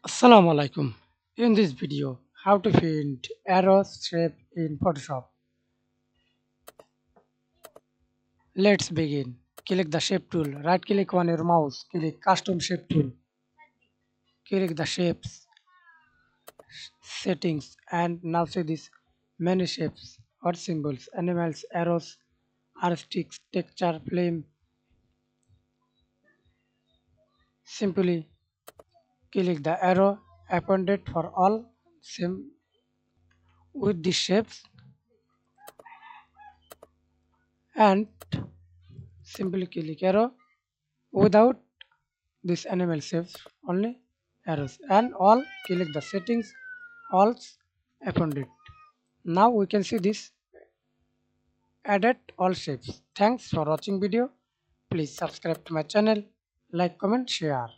Assalamu alaikum. In this video, how to paint arrows shape in Photoshop. Let's begin. Click the shape tool. Right click on your mouse. Click custom shape tool. Click the shapes settings and now see this many shapes or symbols, animals, arrows, sticks, texture, flame. Simply click the arrow appended for all same with the shapes and simply click arrow without this animal saves only arrows and all click the settings all appended. Now we can see this added all shapes. Thanks for watching video. Please subscribe to my channel, like, comment, share.